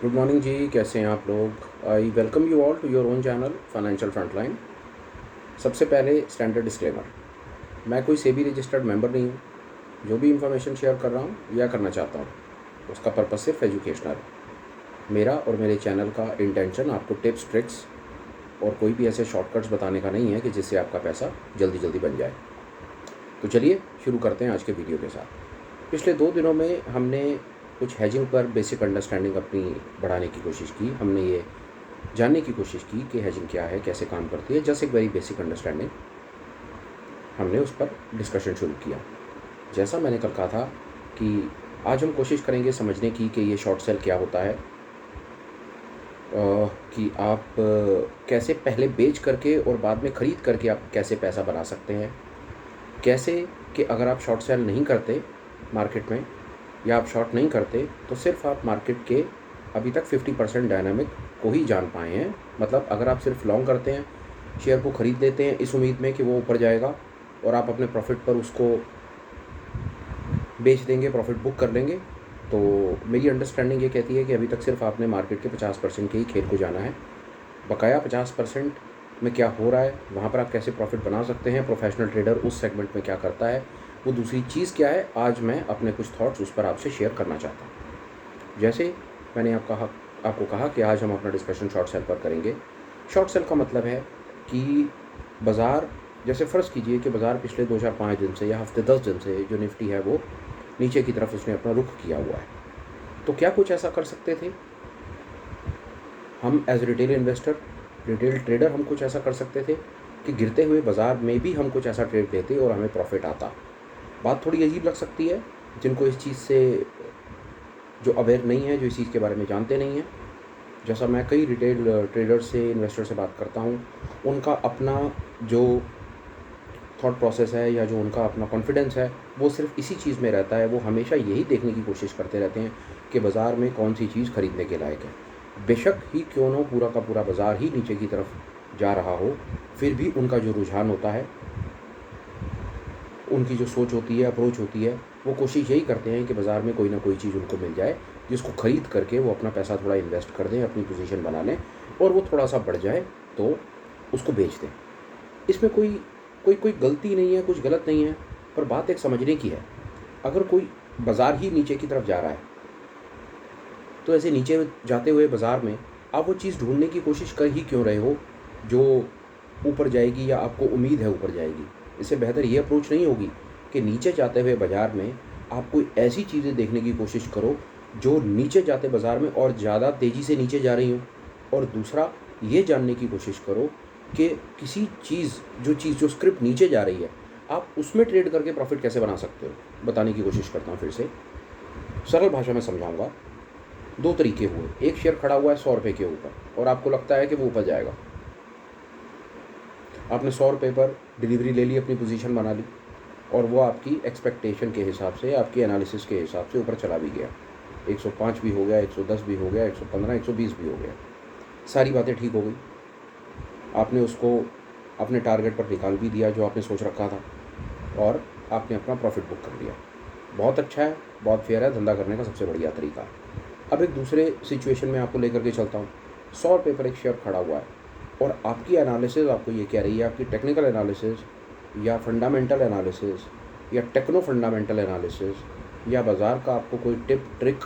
Good morning जी, कैसे हैं आप लोग। I welcome you all to your own channel financial frontline. सबसे पहले स्टैंडर्ड डिस्क्लेमर, मैं कोई सेबी रजिस्टर्ड मेंबर नहीं हूँ। जो भी इंफॉर्मेशन शेयर कर रहा हूँ या करना चाहता हूँ उसका पर्पस सिर्फ एजुकेशनल है। मेरा और मेरे चैनल का इंटेंशन आपको टिप्स ट्रिक्स और कोई भी ऐसे शॉर्टकट्स बताने का नहीं है कि जिससे आपका पैसा जल्दी जल्दी बन जाए। तो चलिए शुरू करते हैं आज के वीडियो के साथ। पिछले 2 दिनों में हमने कुछ हैजिंग पर बेसिक अंडरस्टैंडिंग अपनी बढ़ाने की कोशिश की। हमने ये जानने की कोशिश की कि हैजिंग क्या है, कैसे काम करती है, जस्ट एक वेरी बेसिक अंडरस्टैंडिंग। हमने उस पर डिस्कशन शुरू किया। जैसा मैंने कल कहा था कि आज हम कोशिश करेंगे समझने की कि ये शॉर्ट सेल क्या होता है, कि आप कैसे पहले बेच करके और बाद में ख़रीद करके आप कैसे पैसा बना सकते हैं। कैसे कि अगर आप शॉर्ट सेल नहीं करते मार्केट में या आप शॉर्ट नहीं करते तो सिर्फ आप मार्केट के अभी तक 50% डायनामिक को ही जान पाए हैं। मतलब अगर आप सिर्फ लॉन्ग करते हैं, शेयर को ख़रीद लेते हैं इस उम्मीद में कि वो ऊपर जाएगा और आप अपने प्रॉफिट पर उसको बेच देंगे, प्रॉफिट बुक कर लेंगे, तो मेरी अंडरस्टैंडिंग ये कहती है कि अभी तक सिर्फ आपने मार्केट के 50% के ही खेल को जाना है। बकाया 50% में क्या हो रहा है, वहाँ पर आप कैसे प्रॉफिट बना सकते हैं, प्रोफेशनल ट्रेडर उस सेगमेंट में क्या करता है, वो दूसरी चीज़ क्या है, आज मैं अपने कुछ थॉट्स उस पर आपसे शेयर करना चाहता हूँ। जैसे मैंने आपको कहा कि आज हम अपना डिस्कशन शॉर्ट सेल पर करेंगे। शॉर्ट सेल का मतलब है कि बाज़ार, जैसे फ़र्ज़ कीजिए कि बाज़ार पिछले 2 4 5 दिन से या हफ्ते 10 दिन से जो निफ्टी है वो नीचे की तरफ उसने अपना रुख किया हुआ है। तो क्या कुछ ऐसा कर सकते थे हम as retail investor, retail trader, हम कुछ ऐसा कर सकते थे कि गिरते हुए बाज़ार में भी हम कुछ ऐसा ट्रेड लेते और हमें प्रॉफिट आता। बात थोड़ी अजीब लग सकती है जिनको इस चीज़ से जो अवेयर नहीं है, जो इस चीज़ के बारे में जानते नहीं हैं। जैसा मैं कई रिटेल ट्रेडर से, इन्वेस्टर से बात करता हूँ, उनका अपना जो थॉट प्रोसेस है या जो उनका अपना कॉन्फिडेंस है वो सिर्फ इसी चीज़ में रहता है। वो हमेशा यही देखने की कोशिश करते रहते हैं कि बाज़ार में कौन सी चीज़ खरीदने के लायक है। बेशक ही क्यों ना पूरा का पूरा बाज़ार ही नीचे की तरफ जा रहा हो, फिर भी उनका जो रुझान होता है, उनकी जो सोच होती है, अप्रोच होती है, वो कोशिश यही करते हैं कि बाज़ार में कोई ना कोई चीज़ उनको मिल जाए जिसको ख़रीद करके वो अपना पैसा थोड़ा इन्वेस्ट कर दें, अपनी पोजीशन बना लें और वो थोड़ा सा बढ़ जाए तो उसको बेच दें। इसमें कोई कोई कोई गलती नहीं है, कुछ गलत नहीं है, पर बात एक समझने की है। अगर कोई बाज़ार ही नीचे की तरफ जा रहा है तो ऐसे नीचे जाते हुए बाज़ार में आप वो चीज़ ढूंढने की कोशिश कर ही क्यों रहे हो जो ऊपर जाएगी या आपको उम्मीद है ऊपर जाएगी। इससे बेहतर ये अप्रोच नहीं होगी कि नीचे जाते हुए बाज़ार में आप कोई ऐसी चीज़ें देखने की कोशिश करो जो नीचे जाते बाज़ार में और ज़्यादा तेज़ी से नीचे जा रही हों। और दूसरा ये जानने की कोशिश करो कि किसी चीज़ जो स्क्रिप्ट नीचे जा रही है, आप उसमें ट्रेड करके प्रॉफिट कैसे बना सकते हो। बताने की कोशिश करता हूँ फिर से, सरल भाषा में समझाऊंगा। 2 तरीके हुए। एक शेयर खड़ा हुआ है 100 रुपये के ऊपर और आपको लगता है कि वो ऊपर जाएगा। आपने 100 रुपये पर डिलीवरी ले ली, अपनी पोजीशन बना ली और वो आपकी एक्सपेक्टेशन के हिसाब से, आपकी एनालिसिस के हिसाब से ऊपर चला भी गया। 105 भी हो गया, 110 भी हो गया, 115, 120 भी हो गया। सारी बातें ठीक हो गई, आपने उसको अपने टारगेट पर निकाल भी दिया जो आपने सोच रखा था और आपने अपना प्रॉफिट बुक कर लिया। बहुत अच्छा है, बहुत फेयर है, धंधा करने का सबसे बढ़िया तरीका। अब एक दूसरे सिचुएशन में आपको लेकर के चलता हूँ। 100 रुपये पर एक शेयर खड़ा हुआ है और आपकी एनालिसिस आपको ये कह रही है, आपकी टेक्निकल एनालिसिस या फंडामेंटल एनालिसिस या टेक्नो फंडामेंटल एनालिसिस या बाज़ार का आपको कोई टिप ट्रिक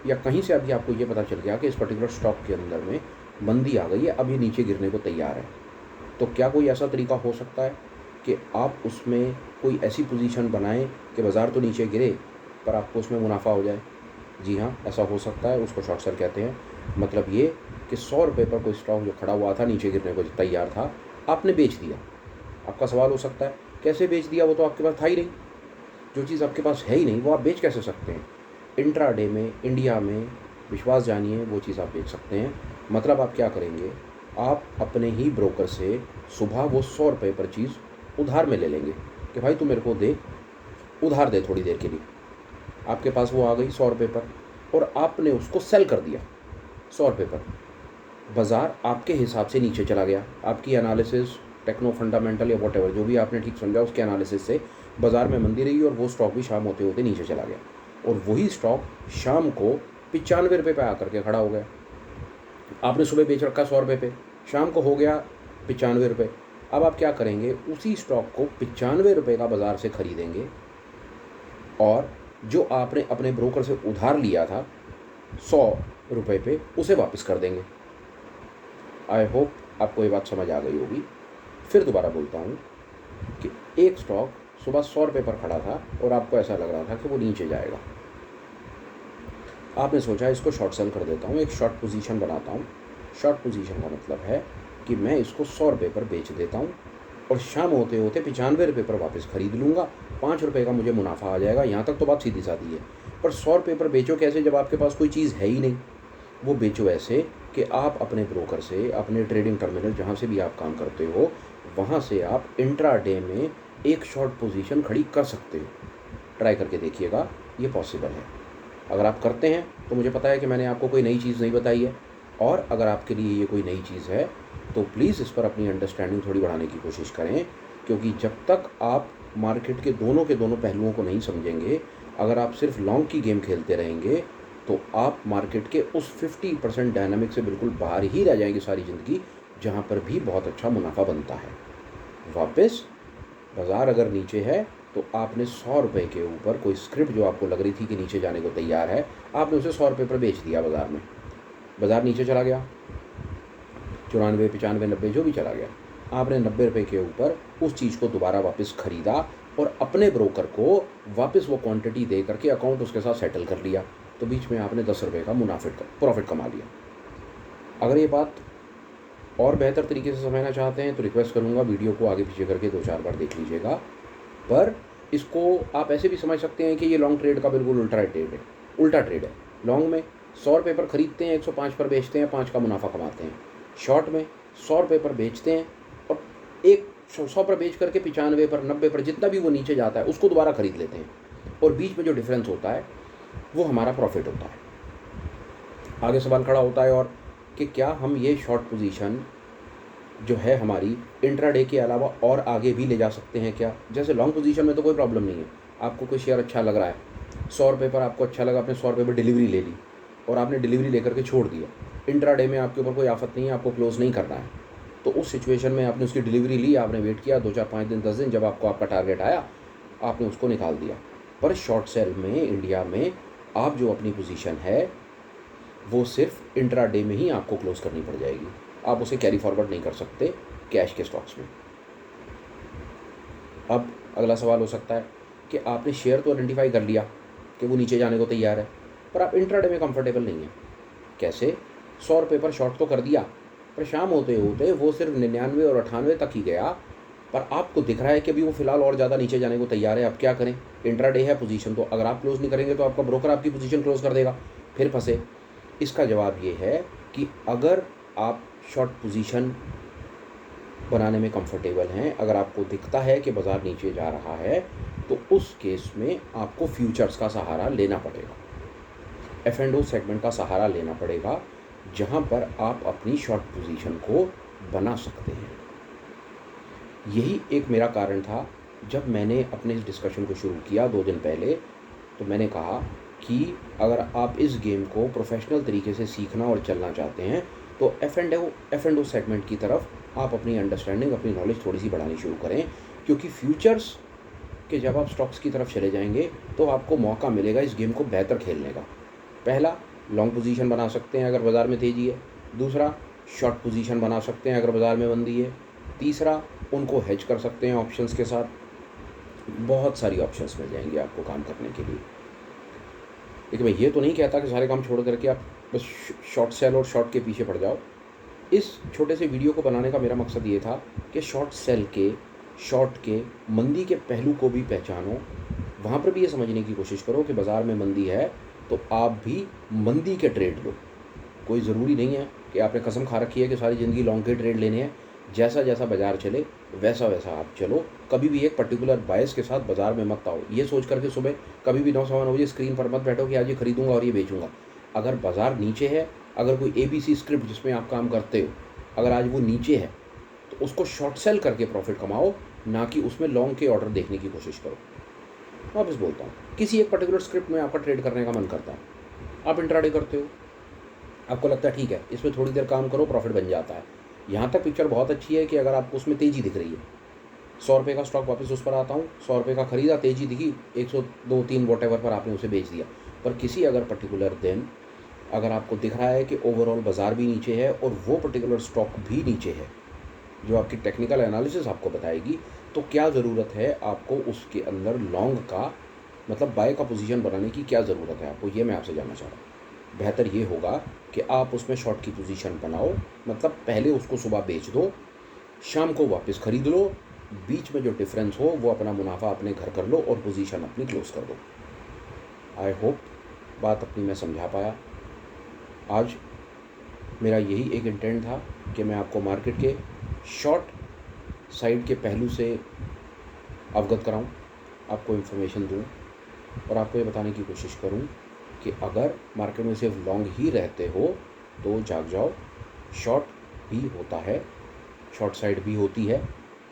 या कहीं से अभी आपको ये पता चल गया कि इस पर्टिकुलर स्टॉक के अंदर में मंदी आ गई है, अभी नीचे गिरने को तैयार है। तो क्या कोई ऐसा तरीका हो सकता है कि आप उसमें कोई ऐसी पोजीशन बनाएं कि बाज़ार तो नीचे गिरे पर आपको उसमें मुनाफा हो जाए। जी हाँ, ऐसा हो सकता है, उसको शॉर्ट सेल कहते हैं। मतलब ये कि 100 रुपये पर कोई स्टॉक जो खड़ा हुआ था, नीचे गिरने को तैयार था, आपने बेच दिया। आपका सवाल हो सकता है कैसे बेच दिया, वो तो आपके पास था ही नहीं। जो चीज़ आपके पास है ही नहीं वो आप बेच कैसे सकते हैं। इंट्राडे में, इंडिया में, विश्वास जानिए, वो चीज़ आप बेच सकते हैं। मतलब आप क्या करेंगे, आप अपने ही ब्रोकर से सुबह वो 100 रुपये पर चीज़ उधार में ले लेंगे कि भाई तू मेरे को दे, उधार दे थोड़ी देर के लिए। आपके पास वो आ गई 100 रुपये पर और आपने उसको सेल कर दिया 100 रुपये पर। बाज़ार आपके हिसाब से नीचे चला गया, आपकी एनालिसिस, टेक्नो फंडामेंटल या वॉट एवर जो भी आपने ठीक समझा उसके एनालिसिस से बाज़ार में मंदी रही और वो स्टॉक भी शाम होते होते नीचे चला गया। और वही स्टॉक शाम को ₹95 पे आकर के खड़ा हो गया। आपने सुबह बेच रखा ₹100 पे, शाम को हो गया ₹95। अब आप क्या करेंगे, उसी स्टॉक को ₹95 का बाज़ार से खरीदेंगे और जो आपने अपने ब्रोकर से उधार लिया था ₹100 पे, उसे वापस कर देंगे। आई होप आपको ये बात समझ आ गई होगी। फिर दोबारा बोलता हूँ कि एक स्टॉक सुबह ₹100 पर खड़ा था और आपको ऐसा लग रहा था कि वो नीचे जाएगा। आपने सोचा इसको शॉर्ट सेल कर देता हूँ, एक शॉर्ट पोजीशन बनाता हूँ। शॉर्ट पोजीशन का मतलब है कि मैं इसको ₹100 पर बेच देता हूँ और शाम होते होते ₹95 पर वापस खरीद लूँगा। ₹5 का मुझे मुनाफा आ जाएगा। यहाँ तक तो बात सीधी सादी है। पर ₹100 पर बेचो कैसे जब आपके पास कोई चीज़ है ही नहीं? वो बेचो ऐसे कि आप अपने ब्रोकर से, अपने ट्रेडिंग टर्मिनल जहाँ से भी आप काम करते हो, वहाँ से आप इंट्राडे में एक शॉर्ट पोजीशन खड़ी कर सकते हो। ट्राई करके देखिएगा, ये पॉसिबल है। अगर आप करते हैं तो मुझे पता है कि मैंने आपको कोई नई चीज़ नहीं बताई है, और अगर आपके लिए ये कोई नई चीज़ है तो प्लीज़ इस पर अपनी अंडरस्टैंडिंग थोड़ी बढ़ाने की कोशिश करें, क्योंकि जब तक आप मार्केट के दोनों पहलुओं को नहीं समझेंगे, अगर आप सिर्फ लॉन्ग की गेम खेलते रहेंगे तो आप मार्केट के उस 50% डायनामिक से बिल्कुल बाहर ही रह जाएंगे सारी ज़िंदगी, जहाँ पर भी बहुत अच्छा मुनाफा बनता है। वापस बाज़ार अगर नीचे है तो आपने ₹100 के ऊपर कोई स्क्रिप्ट जो आपको लग रही थी कि नीचे जाने को तैयार है, आपने उसे ₹100 पर बेच दिया बाज़ार में। बाज़ार नीचे चला गया, 94, 95, 90 जो भी चला गया, आपने ₹90 के ऊपर उस चीज़ को दोबारा वापस ख़रीदा और अपने ब्रोकर को वापस वो क्वांटिटी दे करके अकाउंट उसके साथ सेटल कर लिया। तो बीच में आपने ₹10 का प्रॉफिट कमा लिया। अगर ये बात और बेहतर तरीके से समझना चाहते हैं तो रिक्वेस्ट करूँगा वीडियो को आगे पीछे करके 2-4 बार देख लीजिएगा। पर इसको आप ऐसे भी समझ सकते हैं कि ये लॉन्ग ट्रेड का बिल्कुल उल्टा ट्रेड है। लॉन्ग में ₹100 पर ख़रीदते हैं, 105 पर बेचते हैं, 5 का मुनाफा कमाते हैं। शॉर्ट में ₹100 पर बेचते हैं और 100 पर बेच करके 95 पर, 90 पर, जितना भी वो नीचे जाता है उसको दोबारा ख़रीद लेते हैं, और बीच में जो डिफरेंस होता है वो हमारा प्रॉफिट होता है। आगे सवाल खड़ा होता है और कि क्या हम ये शॉर्ट पोजीशन जो है हमारी इंट्राडे के अलावा और आगे भी ले जा सकते हैं क्या? जैसे लॉन्ग पोजीशन में तो कोई प्रॉब्लम नहीं है, आपको कोई शेयर अच्छा लग रहा है, ₹100 पर आपको अच्छा लगा, आपने ₹100 पर डिलीवरी ले ली और आपने डिलीवरी लेकर के छोड़ दिया। इंट्राडे में आपके ऊपर कोई आफत नहीं है, आपको क्लोज नहीं करना है, तो उस सिचुएशन में आपने उसकी डिलीवरी ली, आपने वेट किया 2, 4, 5 दिन, 10 दिन, जब आपको आपका टारगेट आया आपने उसको निकाल दिया। पर शॉर्ट सेल में इंडिया में आप जो अपनी पोजीशन है वो सिर्फ इंट्राडे में ही आपको क्लोज करनी पड़ जाएगी, आप उसे कैरी फॉरवर्ड नहीं कर सकते कैश के स्टॉक्स में। अब अगला सवाल हो सकता है कि आपने शेयर तो आइडेंटिफाई कर लिया कि वो नीचे जाने को तैयार है, पर आप इंट्राडे में कंफर्टेबल नहीं है। कैसे? ₹100 पर शॉर्ट तो कर दिया, पर शाम होते होते वो सिर्फ 99 और 98 तक ही गया, पर आपको दिख रहा है कि अभी वो फिलहाल और ज़्यादा नीचे जाने को तैयार है। अब क्या करें? इंट्राडे है पोजीशन, तो अगर आप क्लोज नहीं करेंगे तो आपका ब्रोकर आपकी पोजीशन क्लोज कर देगा, फिर फंसे। इसका जवाब ये है कि अगर आप शॉर्ट पोजीशन बनाने में कंफर्टेबल हैं, अगर आपको दिखता है कि बाज़ार नीचे जा रहा है, तो उस केस में आपको फ्यूचर्स का सहारा लेना पड़ेगा, F&O सेगमेंट का सहारा लेना पड़ेगा, जहां पर आप अपनी शॉर्ट पोजीशन को बना सकते हैं। यही एक मेरा कारण था जब मैंने अपने इस डिस्कशन को शुरू किया 2 दिन पहले, तो मैंने कहा कि अगर आप इस गेम को प्रोफेशनल तरीके से सीखना और चलना चाहते हैं तो F&O सेगमेंट की तरफ आप अपनी अंडरस्टैंडिंग, अपनी नॉलेज थोड़ी सी बढ़ानी शुरू करें, क्योंकि फ्यूचर्स के जब आप स्टॉक्स की तरफ चले जाएंगे तो आपको मौका मिलेगा इस गेम को बेहतर खेलने का। पहला, लॉन्ग पोजीशन बना सकते हैं अगर बाज़ार में तेज़ी है। दूसरा, शॉर्ट पोजीशन बना सकते हैं अगर बाज़ार में मंदी है। तीसरा, उनको हेज कर सकते हैं ऑप्शंस के साथ। बहुत सारी ऑप्शंस मिल जाएंगी आपको काम करने के लिए। लेकिन मैं ये तो नहीं कहता कि सारे काम छोड़ करके आप बस शॉर्ट सेल और शॉर्ट के पीछे पड़ जाओ। इस छोटे से वीडियो को बनाने का मेरा मकसद ये था कि शॉर्ट सेल के, शॉर्ट के, मंदी के पहलू को भी पहचानो। वहाँ पर भी ये समझने की कोशिश करो कि बाज़ार में मंदी है तो आप भी मंदी के ट्रेड लो। कोई ज़रूरी नहीं है कि आपने कसम खा रखी है कि सारी ज़िंदगी लॉन्ग के ट्रेड लेने हैं। जैसा जैसा बाज़ार चले वैसा वैसा आप चलो। कभी भी एक पर्टिकुलर बायस के साथ बाज़ार में मत आओ। ये सोच करके सुबह कभी भी 9-9 बजे स्क्रीन पर मत बैठो कि आज ये खरीदूंगा और ये बेचूंगा। अगर बाज़ार नीचे है, अगर कोई ABC स्क्रिप्ट जिसमें आप काम करते हो, अगर आज वो नीचे है तो उसको शॉर्ट सेल करके प्रॉफिट कमाओ, ना कि उसमें लॉन्ग के ऑर्डर देखने की कोशिश करो। वापस बोलता हूँ, किसी एक पर्टिकुलर स्क्रिप्ट में आपका ट्रेड करने का मन करता है, आप इंट्राडे करते हो, आपको लगता है ठीक है इसमें थोड़ी देर काम करो प्रॉफिट बन जाता है। यहाँ तक पिक्चर बहुत अच्छी है कि अगर आपको उसमें तेज़ी दिख रही है, 100 रुपये का स्टॉक, वापस उस पर आता हूँ, 100 रुपये का खरीदा, तेज़ी दिखी, 102-3 वॉट पर आपने उसे बेच दिया। पर किसी अगर पर्टिकुलर दिन अगर आपको दिख रहा है कि ओवरऑल बाज़ार भी नीचे है और वो पर्टिकुलर स्टॉक भी नीचे है, जो आपकी टेक्निकल एनालिसिस आपको बताएगी, तो क्या ज़रूरत है आपको उसके अंदर लॉन्ग का, मतलब बाय का पोजीशन बनाने की क्या ज़रूरत है आपको, ये मैं आपसे जानना चाह रहा हूँ। बेहतर ये होगा कि आप उसमें शॉर्ट की पोजीशन बनाओ, मतलब पहले उसको सुबह बेच दो, शाम को वापस ख़रीद लो, बीच में जो डिफरेंस हो वो अपना मुनाफा अपने घर कर लो और पोजीशन अपनी क्लोज कर दो। आई होप बात अपनी मैं समझा पाया। आज मेरा यही एक इंटेंट था कि मैं आपको मार्केट के शॉर्ट साइड के पहलू से अवगत कराऊं, आपको इन्फॉर्मेशन दूं और आपको ये बताने की कोशिश करूं कि अगर मार्केट में सिर्फ लॉन्ग ही रहते हो तो जाग जाओ, शॉर्ट भी होता है, शॉर्ट साइड भी होती है।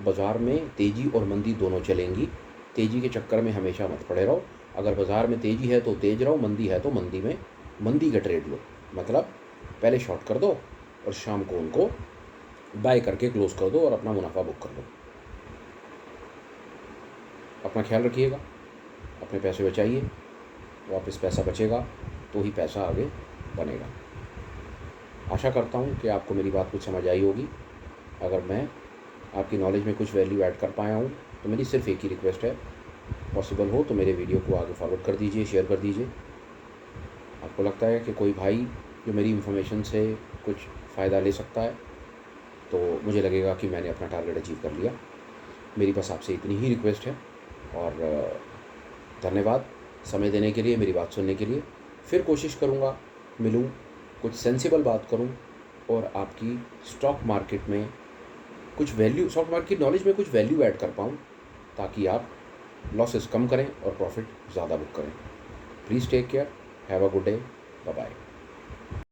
बाज़ार में तेज़ी और मंदी दोनों चलेंगी, तेज़ी के चक्कर में हमेशा मत पड़े रहो। अगर बाज़ार में तेज़ी है तो तेज़ रहो, मंदी है तो मंदी में मंदी का ट्रेड लो, मतलब पहले शॉर्ट कर दो और शाम को उनको बाय करके क्लोज कर दो और अपना मुनाफा बुक कर दो। अपना ख्याल रखिएगा, अपने पैसे बचाइए, वापस पैसा बचेगा तो ही पैसा आगे बनेगा। आशा करता हूँ कि आपको मेरी बात कुछ समझ आई होगी। अगर मैं आपकी नॉलेज में कुछ वैल्यू ऐड कर पाया हूँ तो मेरी सिर्फ एक ही रिक्वेस्ट है, पॉसिबल हो तो मेरे वीडियो को आगे फॉरवर्ड कर दीजिए, शेयर कर दीजिए। आपको लगता है कि कोई भाई जो मेरी इन्फॉर्मेशन से कुछ फ़ायदा ले सकता है तो मुझे लगेगा कि मैंने अपना टारगेट अचीव कर लिया। मेरी बस आपसे इतनी ही रिक्वेस्ट है और धन्यवाद समय देने के लिए, मेरी बात सुनने के लिए। फिर कोशिश करूँगा मिलूँ, कुछ सेंसिबल बात करूँ और आपकी स्टॉक मार्केट में कुछ वैल्यू, स्टॉक मार्केट नॉलेज में कुछ वैल्यू ऐड कर पाऊँ ताकि आप लॉसेस कम करें और प्रॉफिट ज़्यादा बुक करें। Please take care, have a good day, bye bye.